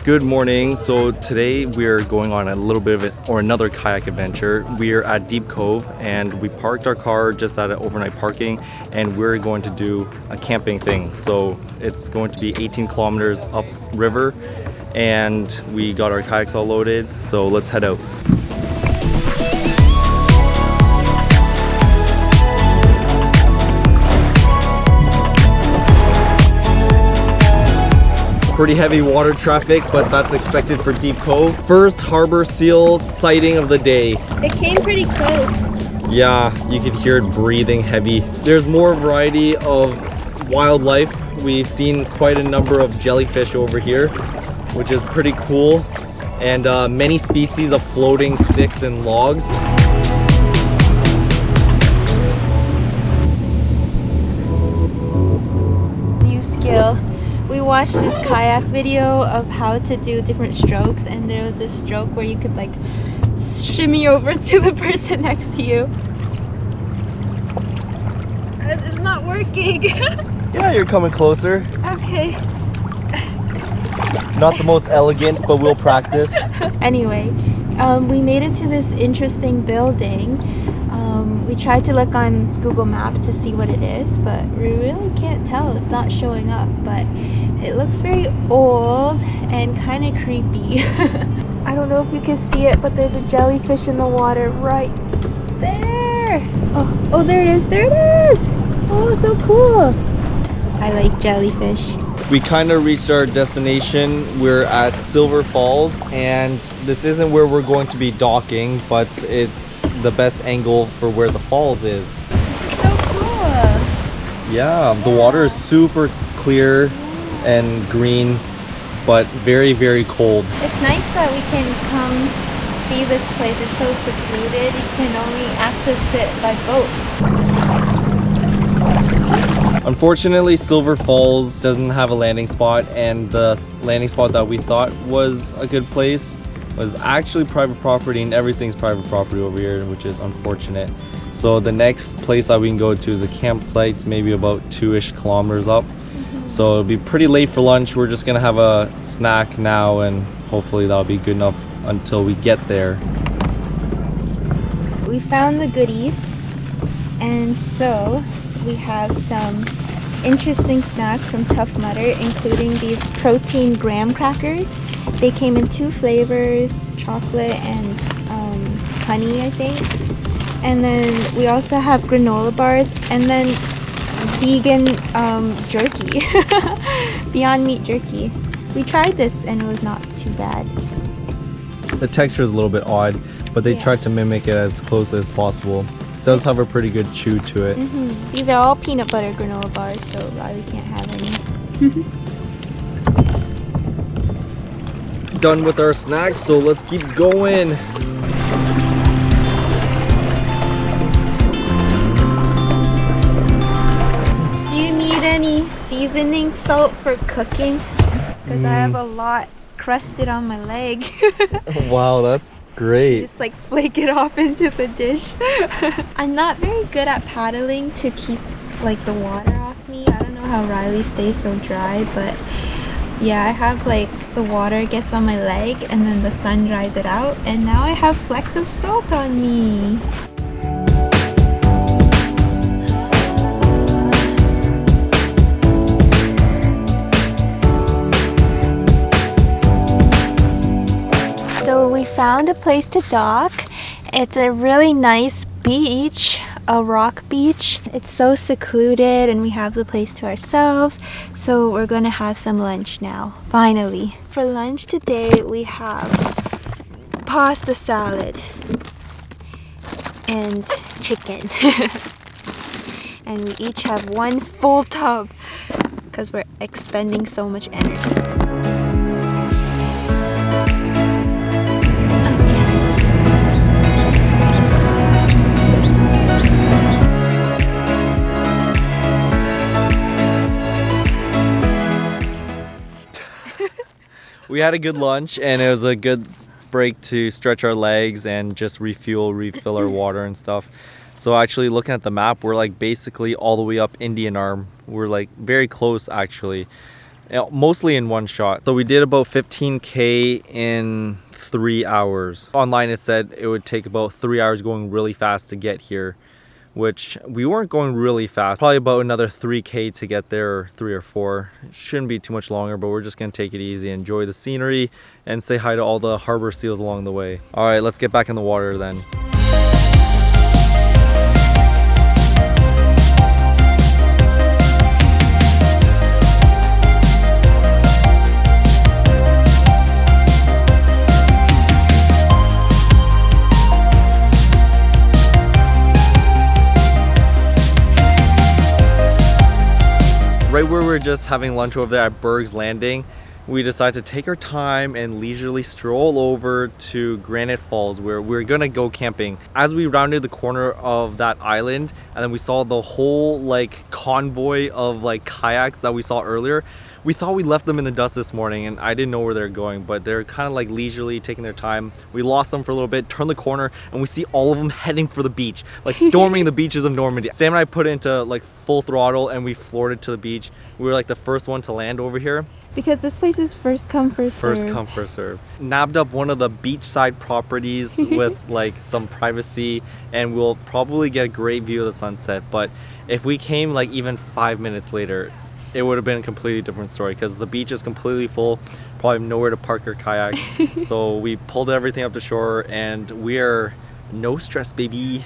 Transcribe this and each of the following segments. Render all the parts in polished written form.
Good morning. So today we're going on a little bit of another kayak adventure. We're at Deep Cove and we parked our car just at an overnight parking and we're going to do a camping thing. So it's going to be 18 kilometers up river and we got our kayaks all loaded. So let's head out. Pretty heavy water traffic, but that's expected for Deep Cove. First harbor seal sighting of the day. It came pretty close. Yeah, you can hear it breathing heavy. There's more variety of wildlife. We've seen quite a number of jellyfish over here, which is pretty cool. And many species of floating sticks and logs. New skill. We watched this kayak video of how to do different strokes, and there was this stroke where you could like shimmy over to the person next to you. It's not working. Yeah, you're coming closer. Okay. Not the most elegant, but we'll practice. Anyway, we made it to this interesting building. We tried to look on Google Maps to see what it is, but we really can't tell. It's not showing up, but it looks very old and kind of creepy. I don't know if you can see it, but there's a jellyfish in the water right there. Oh, there it is. There it is. Oh, so cool. I like jellyfish. We kind of reached our destination. We're at Silver Falls, and this isn't where we're going to be docking, but it's the best angle for where the falls is. This is so cool. Yeah, the water is super clear and green, but very, very cold. It's nice that we can come see this place. It's so secluded. You can only access it by boat. Unfortunately, Silver Falls doesn't have a landing spot, and the landing spot that we thought was a good place was actually private property, and everything's private property over here, which is unfortunate. So the next place that we can go to is a campsite, maybe about 2-ish kilometers up. So it'll be pretty late for lunch. We're just gonna have a snack now, and hopefully that'll be good enough until we get there. We found the goodies, and so we have some interesting snacks from Tough Mudder, including these protein graham crackers. They came in 2 flavors, chocolate and honey, I think. And then we also have granola bars, and then vegan jerky, Beyond Meat jerky. We tried this and it was not too bad. The texture is a little bit odd, but they tried to mimic it as close as possible. It does have a pretty good chew to it. These are all peanut butter granola bars, so Riley can't have any. Done with our snacks, so let's keep going. Do you need any seasoning salt for cooking? Because I have a lot crusted on my leg. Wow, that's great. Just like flake it off into the dish. I'm not very good at paddling to keep like the water off me. I don't know how Riley stays so dry, but yeah, I have like the water gets on my leg and then the sun dries it out, and now I have flecks of salt on me. So we found a place to dock. It's a really nice beach, a rock beach. It's so secluded and we have the place to ourselves. So we're gonna have some lunch now, finally. For lunch today we have pasta salad and chicken. And we each have 1 full tub because we're expending so much energy. We had a good lunch and it was a good break to stretch our legs and just refill our water and stuff. So actually looking at the map, we're like basically all the way up Indian Arm. We're like very close actually. mostly in one shot. So we did about 15K in 3 hours. Online it said it would take about 3 hours going really fast to get here, which we weren't going really fast. Probably about another 3K to get there, or 3 or 4. It shouldn't be too much longer, but we're just gonna take it easy, enjoy the scenery, and say hi to all the harbor seals along the way. All right, let's get back in the water then. Right where we were just having lunch over there at Berg's Landing, we decided to take our time and leisurely stroll over to Granite Falls, where we're gonna go camping. As we rounded the corner of that island, and then we saw the whole like convoy of like kayaks that we saw earlier, we thought we left them in the dust this morning, and I didn't know where they're going, but they're kind of like leisurely taking their time. We lost them for a little bit, turned the corner, and we see all of them heading for the beach, like storming the beaches of Normandy. Sam and I put it into like full throttle and we floored it to the beach. We were like the first one to land over here. Because this place is first come, first serve. First come, first serve. Nabbed up one of the beachside properties with like some privacy, and we'll probably get a great view of the sunset. But if we came like even 5 minutes later, it would have been a completely different story, because the beach is completely full, probably nowhere to park your kayak. So we pulled everything up to shore, and we're no stress, baby.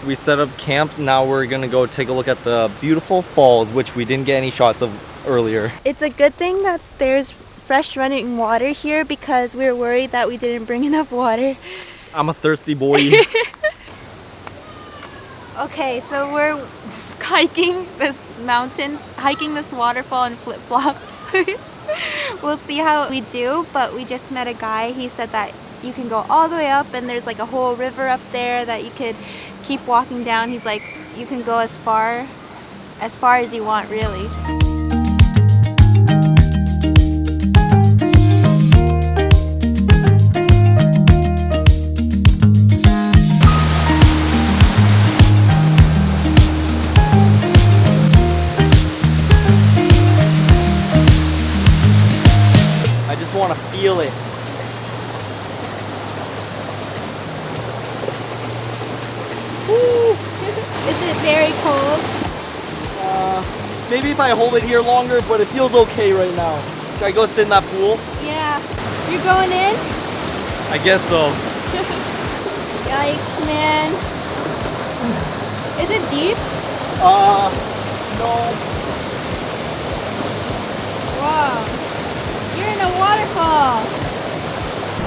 We set up camp. Now we're gonna go take a look at the beautiful falls, which we didn't get any shots of earlier. It's a good thing that there's fresh running water here, because we were worried that we didn't bring enough water. I'm a thirsty boy. Okay, so we're hiking this mountain, hiking this waterfall in flip-flops. We'll see how we do, but we just met a guy. He said that you can go all the way up, and there's like a whole river up there that you could keep walking down. He's like, you can go as far as you want, really. I just want to feel it. Woo. Is it very cold? Maybe if I hold it here longer, but it feels okay right now. Should I go sit in that pool? Yeah. You're going in? I guess so. Yikes, man. Is it deep? No. Wow. You're in a waterfall.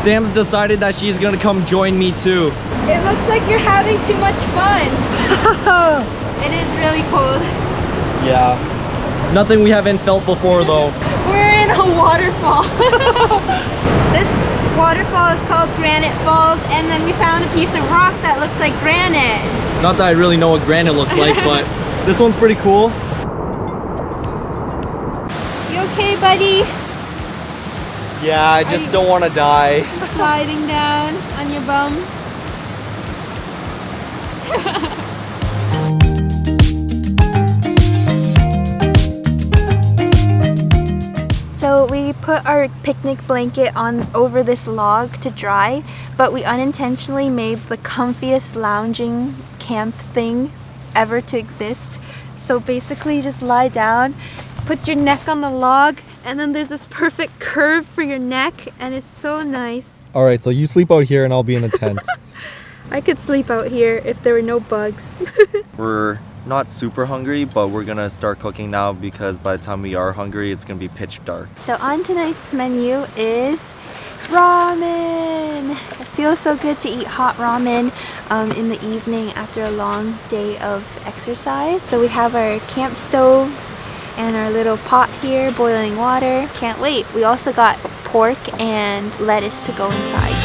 Sam's decided that she's gonna come join me too. It looks like you're having too much fun. It is really cold. Yeah. Nothing we haven't felt before though. We're in a waterfall. This waterfall is called Granite Falls, and then we found a piece of rock that looks like granite. Not that I really know what granite looks like, but this one's pretty cool. You okay, buddy? Yeah, I just don't want to die. Sliding down on your bum. So we put our picnic blanket on over this log to dry, but we unintentionally made the comfiest lounging camp thing ever to exist. So basically you just lie down, put your neck on the log, and then there's this perfect curve for your neck, and it's so nice. All right, so you sleep out here and I'll be in the tent. I could sleep out here if there were no bugs. We're not super hungry, but we're gonna start cooking now, because by the time we are hungry, it's gonna be pitch dark. So on tonight's menu is ramen. It feels so good to eat hot ramen in the evening after a long day of exercise. So we have our camp stove and our little pot here, boiling water. Can't wait. We also got pork and lettuce to go inside.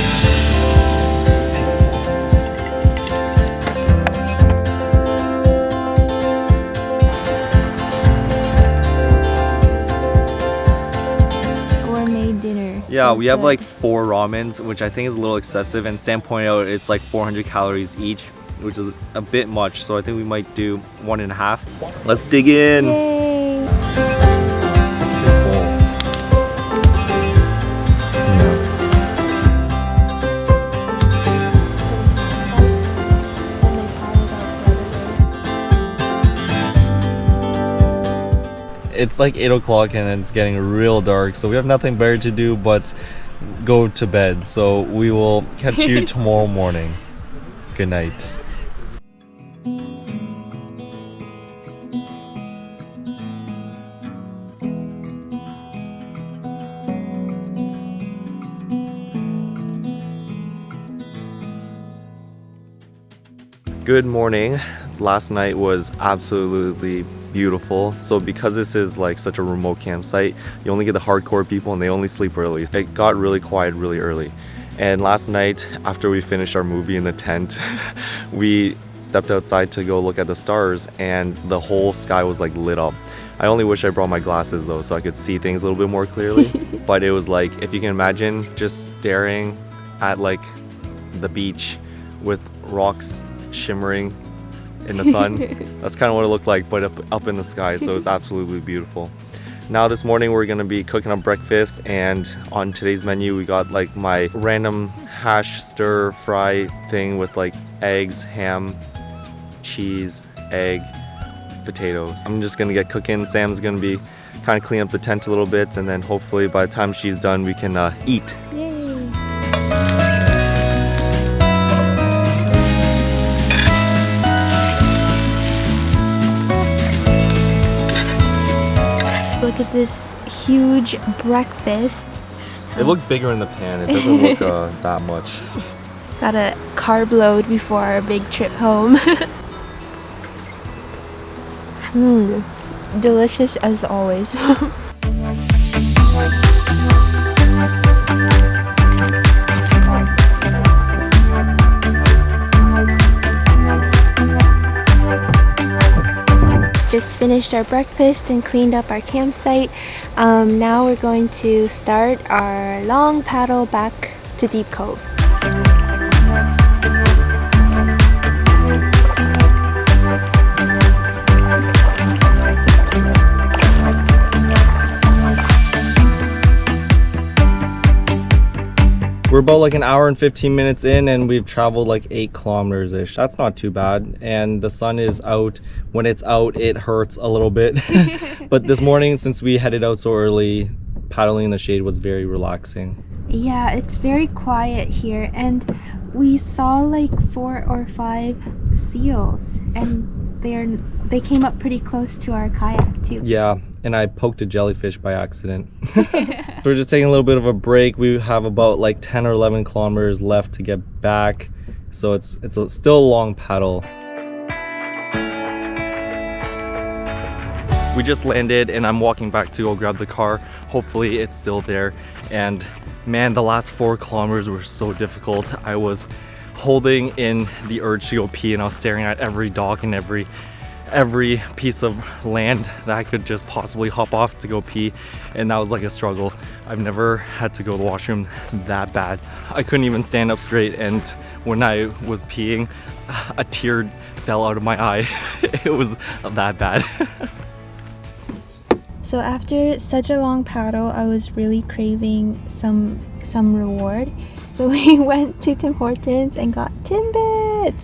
Yeah, we have good. like 4 ramens, which I think is a little excessive, and Sam pointed out it's like 400 calories each, which is a bit much, so I think we might do 1.5. Let's dig in. Yay! It's like 8 o'clock and it's getting real dark, so we have nothing better to do but go to bed. So we will catch you tomorrow morning. Good night. Good morning. Last night was absolutely beautiful. So because this is like such a remote campsite, you only get the hardcore people and they only sleep early. It got really quiet really early. And last night, after we finished our movie in the tent, we stepped outside to go look at the stars and the whole sky was like lit up. I only wish I brought my glasses though so I could see things a little bit more clearly. But it was like, if you can imagine just staring at like the beach with rocks shimmering in the sun. That's kind of what it looked like, but up in the sky, so it's absolutely beautiful. Now this morning we're gonna be cooking up breakfast, and on today's menu we got like my random hash stir fry thing with like eggs, ham, cheese, egg, potatoes. I'm just gonna get cooking. Sam's gonna be kind of clean up the tent a little bit, and then hopefully by the time she's done we can eat. Yay! Look at this huge breakfast. It looked bigger in the pan. It doesn't look that much. Got a carb load before our big trip home. Delicious as always. Just finished our breakfast and cleaned up our campsite. Now we're going to start our long paddle back to Deep Cove. We're about like an hour and 15 minutes in and we've traveled like 8 kilometers ish. That's not too bad, and the sun is out. When it's out it hurts a little bit. But this morning, since we headed out so early, paddling in the shade was very relaxing. Yeah, it's very quiet here, and we saw like 4 or 5 seals, and they came up pretty close to our kayak too. Yeah, and I poked a jellyfish by accident. So we're just taking a little bit of a break. We have about like 10 or 11 kilometers left to get back, so it's still a long paddle. We just landed and I'm walking back to go grab the car. Hopefully it's still there. And man, the last 4 kilometers were so difficult. I was holding in the urge to go pee, and I was staring at every dock and every piece of land that I could just possibly hop off to go pee, and that was like a struggle. I've never had to go to the washroom that bad. I couldn't even stand up straight, and when I was peeing, a tear fell out of my eye. It was that bad. So after such a long paddle, I was really craving some reward. So we went to Tim Hortons and got Timbits.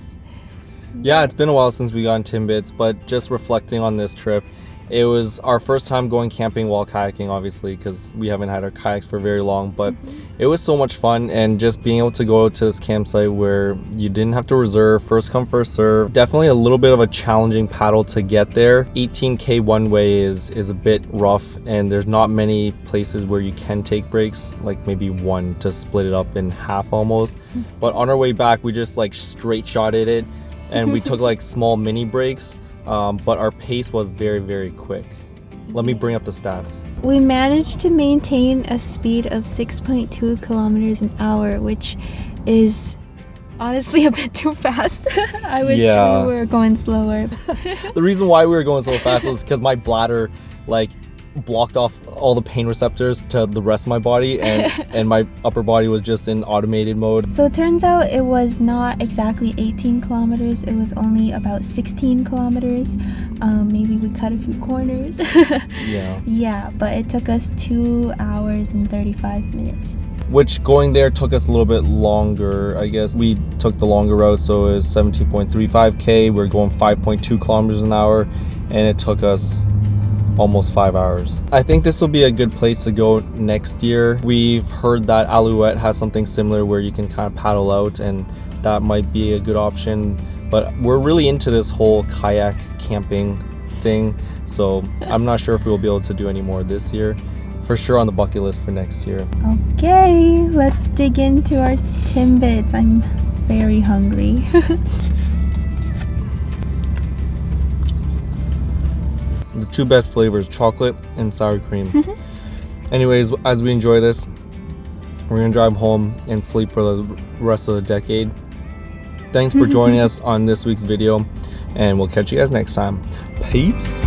Yeah, it's been a while since we got Timbits, but just reflecting on this trip, it was our first time going camping while kayaking, obviously, because we haven't had our kayaks for very long, but it was so much fun, and just being able to go to this campsite where you didn't have to reserve, first come first serve. Definitely a little bit of a challenging paddle to get there. 18K one way is a bit rough, and there's not many places where you can take breaks, like maybe one to split it up in half almost. But on our way back, we just like straight shotted it, and we took like small mini breaks, but our pace was very, very quick. Let me bring up the stats. We managed to maintain a speed of 6.2 kilometers an hour, which is honestly a bit too fast. I wish we were going slower. The reason why we were going so fast was because my bladder, like, blocked off all the pain receptors to the rest of my body, and my upper body was just in automated mode. So it turns out it was not exactly 18 kilometers, it was only about 16 kilometers. Maybe we cut a few corners. Yeah, but it took us 2 hours and 35 minutes. Which going there took us a little bit longer. I guess we took the longer route, so it was 17.35k. We're going 5.2 kilometers an hour, and it took us almost 5 hours. I think this will be a good place to go next year. We've heard that Alouette has something similar where you can kind of paddle out, and that might be a good option. But we're really into this whole kayak camping thing, so I'm not sure if we'll be able to do any more this year. For sure on the bucket list for next year. Okay, let's dig into our Timbits. I'm very hungry. The two best flavors, chocolate and sour cream. Anyways, as we enjoy this, we're gonna drive home and sleep for the rest of the decade. Thanks for joining us on this week's video, and we'll catch you guys next time. Peace.